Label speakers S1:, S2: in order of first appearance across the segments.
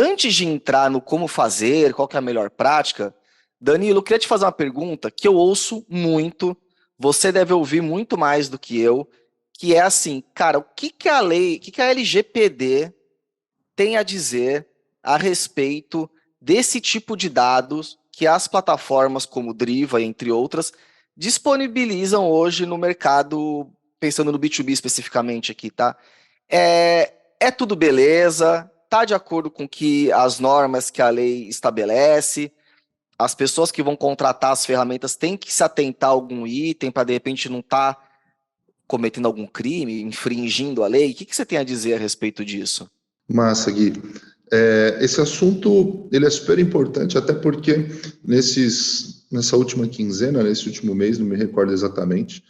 S1: Antes de entrar no como fazer, qual que é a melhor prática, Danilo, eu queria te fazer uma pergunta que eu ouço muito, você deve ouvir muito mais do que eu, que é assim, cara, o que que a lei, o que que a LGPD tem a dizer a respeito desse tipo de dados que as plataformas como Driva, entre outras, disponibilizam hoje no mercado, pensando no B2B especificamente aqui, tá? É tudo beleza, tá de acordo com que as normas que a lei estabelece, as pessoas que vão contratar as ferramentas têm que se atentar a algum item para de repente não estar cometendo algum crime, infringindo a lei. O que que você tem a dizer a respeito disso?
S2: Massa, Gui. Esse assunto ele é super importante, até porque nessa última quinzena, nesse último mês, não me recordo exatamente,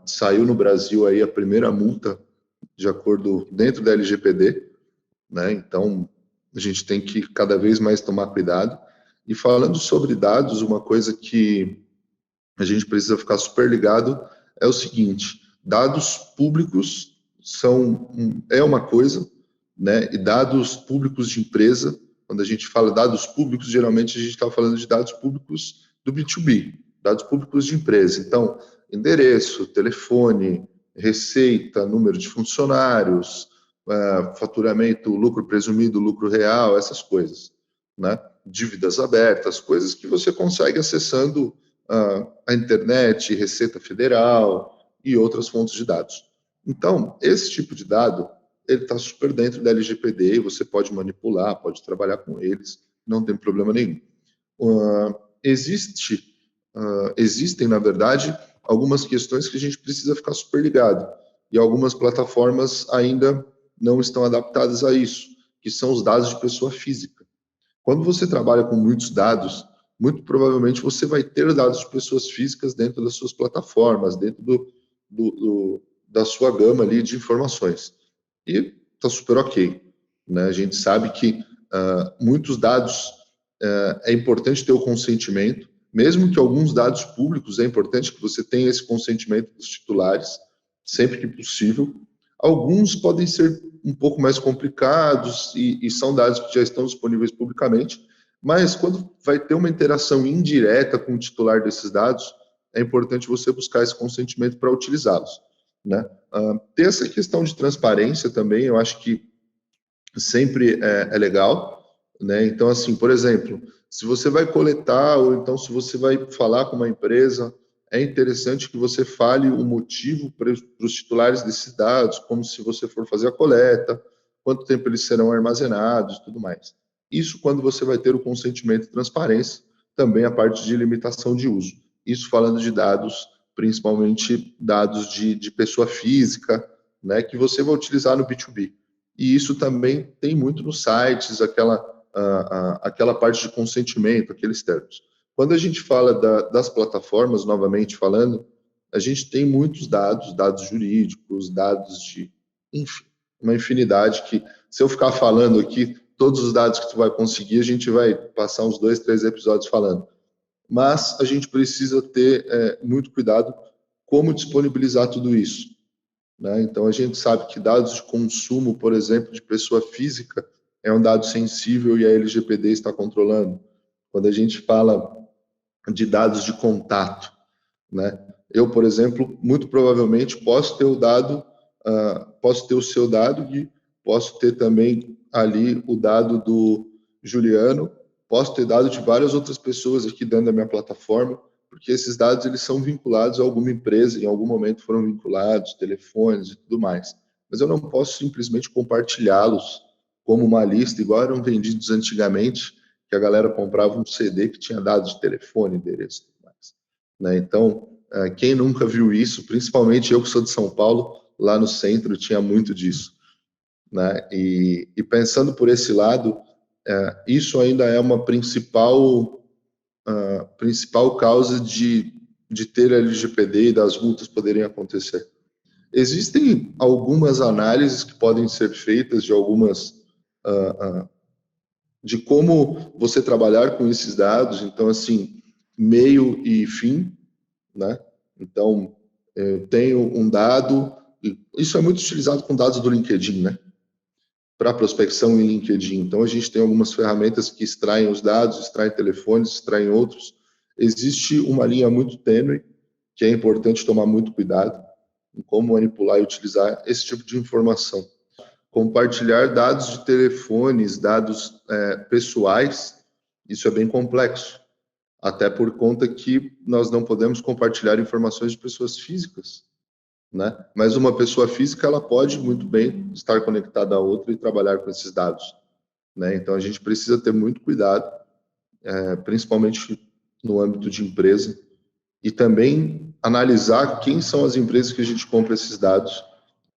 S2: saiu no Brasil aí a primeira multa de acordo dentro da LGPD, né? Então a gente tem que cada vez mais tomar cuidado. E falando sobre dados, uma coisa que a gente precisa ficar super ligado é o seguinte: dados públicos é uma coisa, né? E dados públicos de empresa, quando a gente fala dados públicos, geralmente a gente está falando de dados públicos do B2B, dados públicos de empresa. Então, endereço, telefone, receita, número de funcionários, faturamento, lucro presumido, lucro real, essas coisas, né? Dívidas abertas, coisas que você consegue acessando a internet, Receita Federal e outras fontes de dados. Então, esse tipo de dado, ele está super dentro da LGPD, você pode manipular, pode trabalhar com eles, não tem problema nenhum. Uh, existe, existem, na verdade, algumas questões que a gente precisa ficar super ligado, e algumas plataformas ainda não estão adaptadas a isso, que são os dados de pessoa física. Quando você trabalha com muitos dados, muito provavelmente você vai ter dados de pessoas físicas dentro das suas plataformas, dentro da sua gama ali de informações. E está super ok, né? A gente sabe que muitos dados é importante ter o consentimento, mesmo que alguns dados públicos é importante que você tenha esse consentimento dos titulares, sempre que possível. Alguns podem ser um pouco mais complicados e são dados que já estão disponíveis publicamente, mas quando vai ter uma interação indireta com o titular desses dados, é importante você buscar esse consentimento para utilizá-los, né? Ter essa questão de transparência também, eu acho que sempre é legal, né? Então, assim, por exemplo, se você vai coletar ou então se você vai falar com uma empresa, é interessante que você fale o motivo para os titulares desses dados, como se você for fazer a coleta, quanto tempo eles serão armazenados, tudo mais. Isso quando você vai ter o consentimento e transparência, também a parte de limitação de uso. Isso falando de dados, principalmente dados de pessoa física, né, que você vai utilizar no B2B. E isso também tem muito nos sites, aquela parte de consentimento, aqueles termos. Quando a gente fala das plataformas, novamente falando, a gente tem muitos dados, dados jurídicos, dados de, enfim, uma infinidade que, se eu ficar falando aqui, todos os dados que tu vai conseguir, a gente vai passar uns 2, 3 episódios falando. Mas a gente precisa ter muito cuidado como disponibilizar tudo isso, né? Então, a gente sabe que dados de consumo, por exemplo, de pessoa física, é um dado sensível e a LGPD está controlando. Quando a gente fala de dados de contato, né? Eu, por exemplo, muito provavelmente posso ter o dado, posso ter o seu dado e posso ter também ali o dado do Juliano, posso ter dado de várias outras pessoas aqui dentro da minha plataforma, porque esses dados eles são vinculados a alguma empresa, em algum momento foram vinculados, telefones e tudo mais. Mas eu não posso simplesmente compartilhá-los como uma lista, igual eram vendidos antigamente, que a galera comprava um CD que tinha dados de telefone, endereço e tudo mais, né? Então, quem nunca viu isso, principalmente eu que sou de São Paulo, lá no centro tinha muito disso, né? E pensando por esse lado, isso ainda é uma principal causa de ter LGPD e das multas poderem acontecer. Existem algumas análises que podem ser feitas de de como você trabalhar com esses dados, então assim, meio e fim, né? Então, eu tenho um dado, isso é muito utilizado com dados do LinkedIn, né? para prospecção em LinkedIn. Então, a gente tem algumas ferramentas que extraem os dados, extraem telefones, extraem outros. Existe uma linha muito tênue, que é importante tomar muito cuidado em como manipular e utilizar esse tipo de informação. Compartilhar dados de telefones, dados pessoais, isso é bem complexo, até por conta que nós não podemos compartilhar informações de pessoas físicas, né? Mas uma pessoa física, ela pode muito bem estar conectada a outra e trabalhar com esses dados, né? Então, a gente precisa ter muito cuidado, principalmente no âmbito de empresa, e também analisar quem são as empresas que a gente compra esses dados,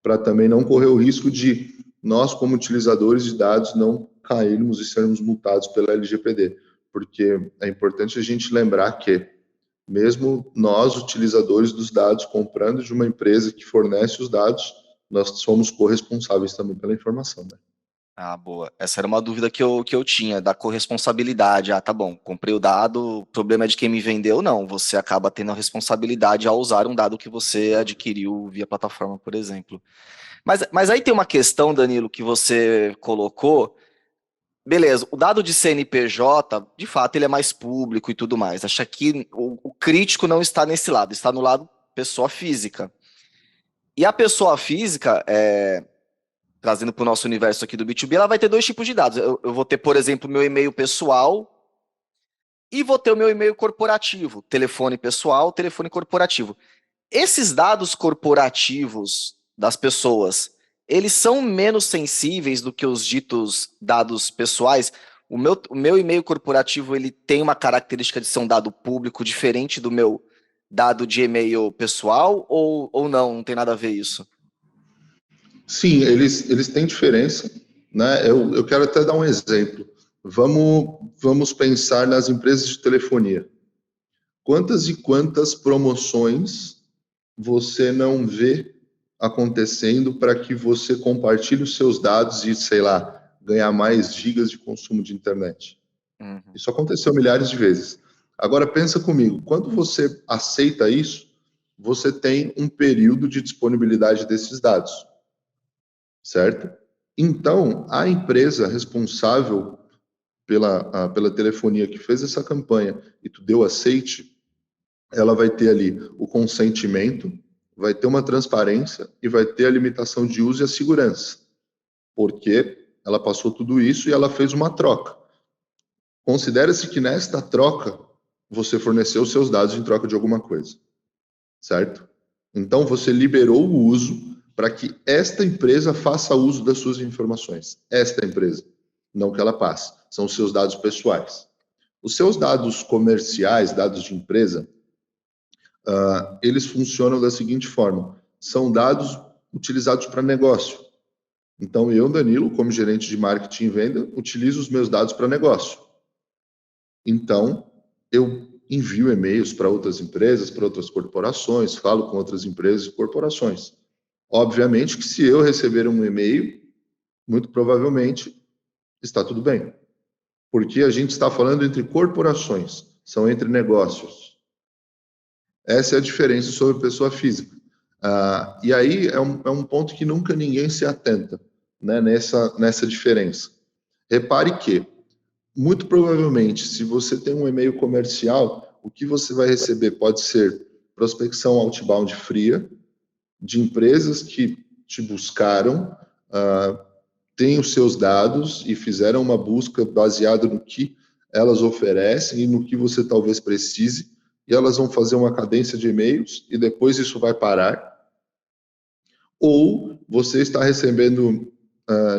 S2: para também não correr o risco de nós, como utilizadores de dados, não cairmos e sermos multados pela LGPD, porque é importante a gente lembrar que mesmo nós, utilizadores dos dados, comprando de uma empresa que fornece os dados, nós somos corresponsáveis também pela informação, né?
S1: Ah, boa. Essa era uma dúvida que eu tinha, da corresponsabilidade. Ah, tá bom, comprei o dado, o problema é de quem me vendeu? Não, você acaba tendo a responsabilidade ao usar um dado que você adquiriu via plataforma, por exemplo. Mas aí tem uma questão, Danilo, que você colocou. Beleza, o dado de CNPJ, de fato, ele é mais público e tudo mais. Acho que o crítico não está nesse lado, está no lado pessoa física. E a pessoa física, trazendo para o nosso universo aqui do B2B, ela vai ter dois tipos de dados. Eu vou ter, por exemplo, meu e-mail pessoal e vou ter o meu e-mail corporativo. Telefone pessoal, telefone corporativo. Esses dados corporativos das pessoas, eles são menos sensíveis do que os ditos dados pessoais? O meu e-mail corporativo, ele tem uma característica de ser um dado público diferente do meu dado de e-mail pessoal ou não? Não tem nada a ver isso?
S2: Sim, eles têm diferença, né? Eu quero até dar um exemplo. Vamos pensar nas empresas de telefonia. Quantas e quantas promoções você não vê acontecendo para que você compartilhe os seus dados e, sei lá, ganhar mais gigas de consumo de internet?
S1: Uhum.
S2: Isso aconteceu milhares de vezes. Agora pensa comigo, quando você aceita isso, você tem um período de disponibilidade desses dados, certo? Então, a empresa responsável pela telefonia que fez essa campanha e tu deu aceite, ela vai ter ali o consentimento, vai ter uma transparência e vai ter a limitação de uso e a segurança, porque ela passou tudo isso e ela fez uma troca. Considera-se que nesta troca você forneceu os seus dados em troca de alguma coisa, certo? Então você liberou o uso para que esta empresa faça uso das suas informações. Esta empresa, não que ela passe, são os seus dados pessoais. Os seus dados comerciais, dados de empresa, eles funcionam da seguinte forma: são dados utilizados para negócio. Então, eu, Danilo, como gerente de marketing e venda, utilizo os meus dados para negócio. Então, eu envio e-mails para outras empresas, para outras corporações, falo com outras empresas e corporações. Obviamente que se eu receber um e-mail, muito provavelmente está tudo bem, porque a gente está falando entre corporações, são entre negócios. Essa é a diferença sobre pessoa física. E aí é um ponto que nunca ninguém se atenta, né, nessa diferença. Repare que, muito provavelmente, se você tem um e-mail comercial, o que você vai receber pode ser prospecção outbound fria, de empresas que te buscaram, têm os seus dados e fizeram uma busca baseada no que elas oferecem e no que você talvez precise, e elas vão fazer uma cadência de e-mails e depois isso vai parar. Ou você está recebendo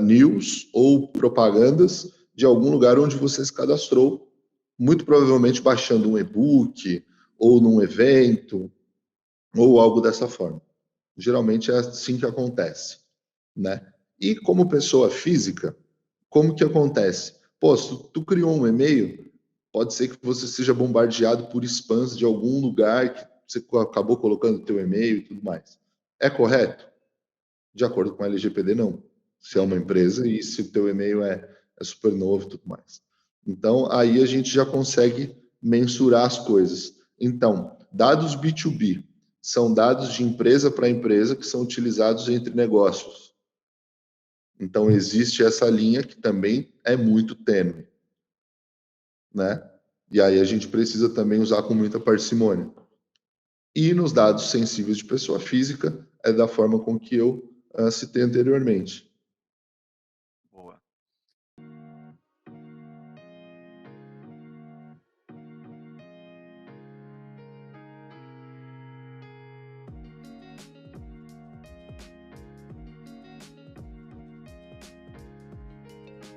S2: news ou propagandas de algum lugar onde você se cadastrou, muito provavelmente baixando um e-book ou num evento ou algo dessa forma. Geralmente é assim que acontece, né? E como pessoa física, como que acontece? Pô, se tu criou um e-mail, pode ser que você seja bombardeado por spams de algum lugar que você acabou colocando teu e-mail e tudo mais. É correto? De acordo com a LGPD, não. Se é uma empresa e se o teu e-mail é super novo e tudo mais. Então, aí a gente já consegue mensurar as coisas. Então, dados B2B são dados de empresa para empresa que são utilizados entre negócios. Então, existe essa linha que também é muito tênue, né? E aí a gente precisa também usar com muita parcimônia. E nos dados sensíveis de pessoa física, é da forma com que eu citei anteriormente.